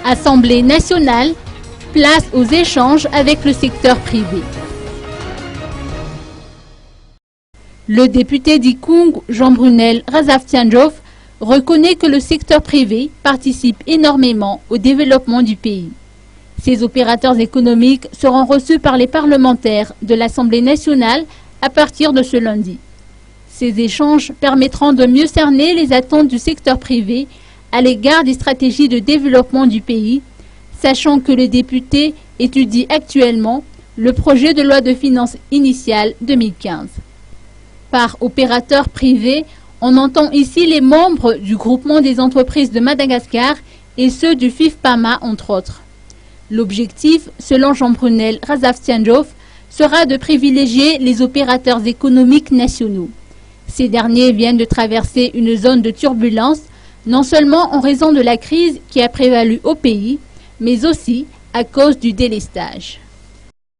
Assemblée nationale, place aux échanges avec le secteur privé. Le député d'Ikung, Jean-Brunel Razaftiandjov, reconnaît que le secteur privé participe énormément au développement du pays. Ces opérateurs économiques seront reçus par les parlementaires de l'Assemblée nationale à partir de ce lundi. Ces échanges permettront de mieux cerner les attentes du secteur privé à l'égard des stratégies de développement du pays, sachant que le député étudie actuellement le projet de loi de finances initiale 2015. Par opérateur privé, on entend ici les membres du groupement des entreprises de Madagascar et ceux du FIFPAMA, entre autres. L'objectif, selon Jean-Brunel Razaftiandjov, sera de privilégier les opérateurs économiques nationaux. Ces derniers viennent de traverser une zone de turbulence, non seulement en raison de la crise qui a prévalu au pays, mais aussi à cause du délestage.